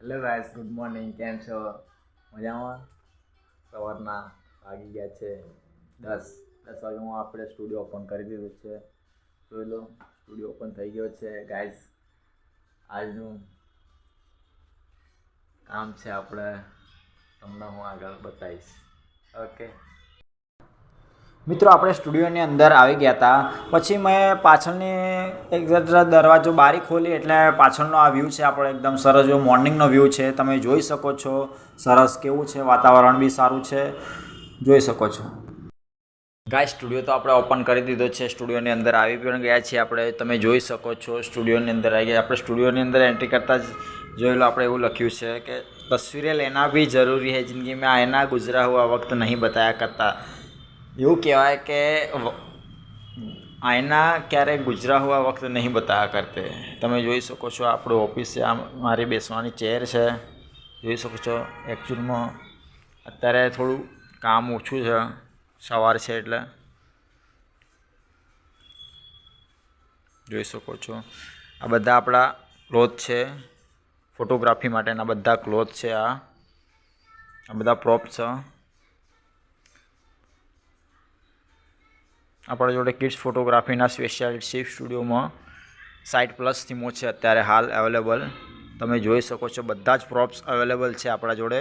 Hello guys, good morning. કેમ છો? મજામાં? સવારના વાગી ગયા છે 10 વાગે. આપણે સ્ટુડિયો ઓપન કરી દીધું છે. જોઈ લો, સ્ટુડિયો ઓપન થઈ ગયો છે ગાઈસ. આજનું કામ છે આપણે તમને હું આગળ બતાવીશ. ઓકે મિત્રો, આપણે સ્ટુડિયોની અંદર આવી ગયા હતા. પછી મેં પાછળની એક દરવાજો બારી ખોલી એટલે પાછળનો આ વ્યૂ છે આપણો. એકદમ સરસ જો મોર્નિંગનો વ્યૂ છે, તમે જોઈ શકો છો. સરસ કેવું છે, વાતાવરણ બી સારું છે, જોઈ શકો છો ગાઈસ. સ્ટુડિયો તો આપણે ઓપન કરી દીધો છે. સ્ટુડિયોની અંદર આવી પણ ગયા છીએ આપણે. તમે જોઈ શકો છો સ્ટુડિયોની અંદર આવી ગયા. આપણે સ્ટુડિયોની અંદર એન્ટ્રી કરતાં જ જોઈ લો, આપણે એવું લખ્યું છે કે તસવીરેं લેना भी ज़रूरी है ज़िंदगी में, आईना गुजरा हुआ वक्त नहीं बताया करता. એવું કહેવાય કે આયના ક્યારેય ગુજરા હુઆ વખત નહીં બતાવ્યા કરતે. તમે જોઈ શકો છો આપણું ઓફિસ છે. આ મારી બેસવાની ચેર છે, જોઈ શકો છો. એકચ્યુઅલમાં અત્યારે થોડું કામ ઓછું છે, સવાર છે એટલે જોઈ શકો છો. આ બધા આપણા ક્લોથ છે, ફોટોગ્રાફી માટેના બધા ક્લોથ છે. આ બધા પ્રોપ છે. આપણા જોડે કિડ્સ ફોટોગ્રાફીના સ્પેશિયલ શિફ્ટ સ્ટુડિયોમાં સાઇટ+ થીમો છે અત્યારે હાલ અવેલેબલ. તમે જોઈ શકો છો બધા જ પ્રોપ્સ અવેલેબલ છે આપણા જોડે.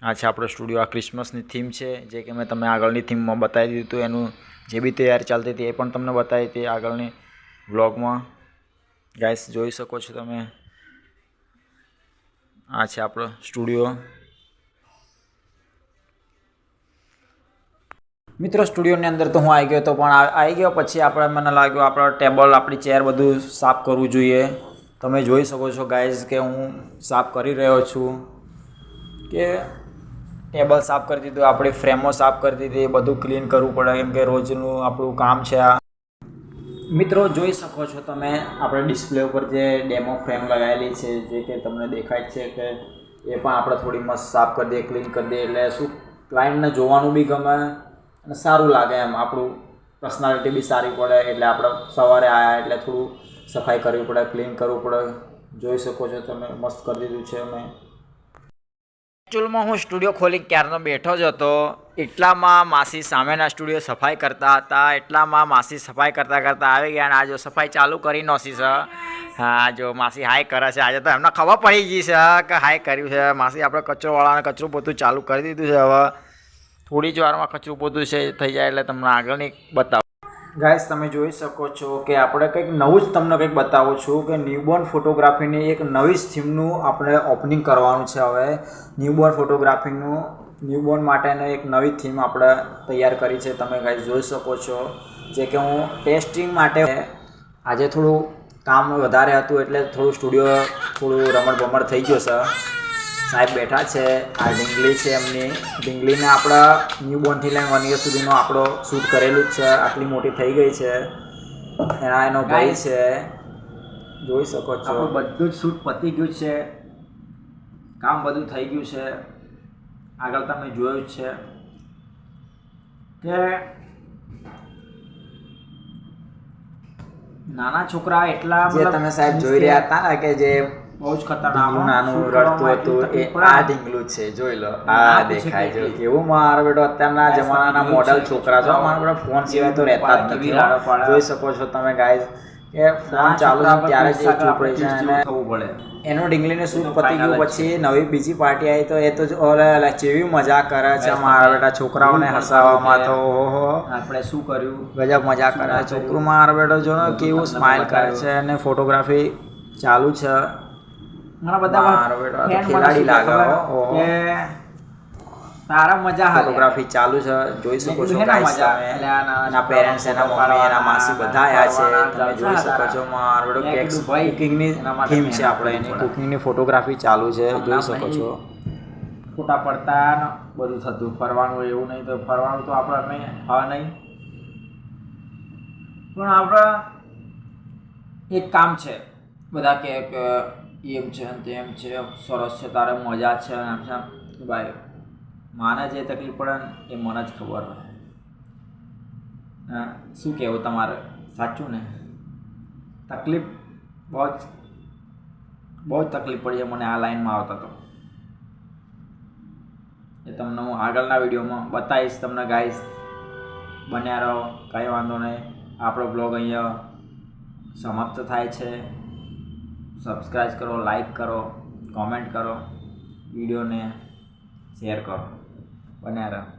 આ છે આપણો સ્ટુડિયો. આ ક્રિસમસની થીમ છે, જે કે મેં તમને આગળની થીમમાં બતાવી દીધું હતું. એનું જે બી તૈયારી ચાલતી હતી એ પણ તમને બતાવી હતી આગળની વ્લોગમાં. ગાઈસ જોઈ શકો છો તમે. આ છે આપણો સ્ટુડિયો. મિત્રો, સ્ટુડિયોની અંદર તો હું આવી ગયો હતો, પણ આવી ગયો પછી મને લાગ્યું આપણો ટેબલ, આપણી ચેર બધું સાફ કરવું જોઈએ. તમે જોઈ શકો છો ગાઈઝ કે હું સાફ કરી રહ્યો છું. કે ટેબલ સાફ કરી દીધું, આપણી ફ્રેમો સાફ કરી દીધી, બધું ક્લીન કરવું પડે કેમ કે રોજનું આપણું કામ છે આ. મિત્રો, જોઈ શકો છો તમે આપણે ડિસ્પ્લે ઉપર જે ડેમો ફ્રેમ લગાવેલી છે, જે કે તમને દેખાય છે કે એ પણ આપણે થોડી મસ્ત સાફ કરી દઈએ, ક્લીન કરી દઈએ. એટલે શું ક્લાયન્ટને જોવાનું બી ગમે અને સારું લાગે, એમ આપણું પર્સનાલિટી બી સારી પડે. એટલે આપણે સવારે આવ્યા એટલે થોડું સફાઈ કરવી પડે, ક્લીન કરવું પડે. જોઈ શકો છો તમે, મસ્ત કરી દીધું છે અમે. એકચ્યુઅલમાં હું સ્ટુડિયો ખોલી ક્યારનો બેઠો જ હતો. એટલામાં માસી સામેના સ્ટુડિયો સફાઈ કરતા હતા. એટલામાં માસી સફાઈ કરતાં આવી ગયા અને આ જો સફાઈ ચાલુ કરી નોસી છે. હા, જો માસી હાય કરે છે. આજે તો એમને ખબર પડી ગઈ છે કે હાય કર્યું છે. માસી આપણે કચરોવાળાને કચરું પોતું ચાલુ કરી દીધું છે. હવે થોડી જ વારમાં કચરું પોતું છે થઈ જાય એટલે તમને આગળની બતાવું. ગાઈસ, તમે જોઈ શકો છો કે આપણે કંઈક નવું જ તમને કંઈક બતાવું છું કે ન્યૂબોર્ન ફોટોગ્રાફીની એક નવી જ થીમનું આપણે ઓપનિંગ કરવાનું છે. હવે ન્યૂબોર્ન ફોટોગ્રાફીનું ન્યૂબોર્ન માટેની એક નવી થીમ આપણે તૈયાર કરી છે. તમે ગાઈસ જોઈ શકો છો. જે કે હું ટેસ્ટિંગ માટે આજે થોડું કામ વધારે હતું એટલે થોડું સ્ટુડિયો થોડું રમણ થઈ ગયો છે. સાહેબ બેઠા છે, આ ઢીંગલી છે એમની. ઢીંગલીને આપણા ન્યૂબોર્નથી લઈને 1 યર સુધીનો આપણો શૂટ કરેલું જ છે. આટલી મોટી થઈ ગઈ છે. એનો ભાઈ છે, જોઈ શકો છો. આપણું બધું જ શૂટ પતી ગયું છે, કામ બધું થઈ ગયું છે. આગળ તમે જોયું જ છે કે નાના છોકરા એટલા જે તમે સાહેબ જોઈ રહ્યા હતા ને કે જે બહુ જ ખતરનાક નાનું રડતું હતું, એ આ ઢીંગલું છે. જોઈ લો, આ દેખાય છે કેવું. મારો બેટો અત્યારના જમાનાના મોડલ છોકરા છો. મારો બેટો ફોન સિવાય તો રહેતા જ નથી. જોઈ શકો છો તમે ગાઈઝ કે ફોન ચાલુ ત્યારે જ ચૂપ રહી છે અને થવું પડે. એનું ઢીંગલીને શૂટ પતી ગયું પછી નવી બીજી પાર્ટી આવી તો એ તો ચેવી મજા કરે છે મારા બેટા છોકરાઓને હસાવવામાં. તો ઓહો, આપણે શું કર્યું, ગજબ મજા કરે છોકરું. મારો બેટો જો કેવું સ્માઇલ કરે છે અને ફોટોગ્રાફી ચાલુ છે. ઘણા બધા ખેલાડી લાગે કે તારા મજા ફોટોગ્રાફી ચાલુ છે. જોઈ શકો છો ગાઈસ, એના પેરેન્ટ્સ, એના મમ્મી, એના માસી બધા આવ્યા છે. તમે જોઈ શકો છો મારો બેટો કુકિંગની થીમ છે આપણે, એની કુકિંગની ફોટોગ્રાફી ચાલુ છે. જોઈ શકો છો. ફોટા પડતા ને બધું થતું. ફરવાનું એવું નહીં તો ફરવાનું તો આપણે હવે નહીં, પણ આપણે એક કામ છે. બધા કે એમ છે તેમ છે, સરસ છે, તારે મજા છે એમ છે. ભાઈ, માને જે તકલીફ પડે ને એ મને જ ખબર હોય. શું કહેવું તમારે સાચું ને? તકલીફ બહુ જ તકલીફ પડી છે મને આ લાઈનમાં આવતા તો. એ તમને હું આગળના વિડીયોમાં બતાવીશ તમને ગાઈસ. બન્યા રહો, કંઈ વાંધો નહીં. આપણો બ્લોગ અહીંયા સમાપ્ત થાય છે. સબસ્ક્રાઈબ કરો, લાઈક કરો, કોમેન્ટ કરો, વિડીયોને શેર કરો. બન્યા રહો.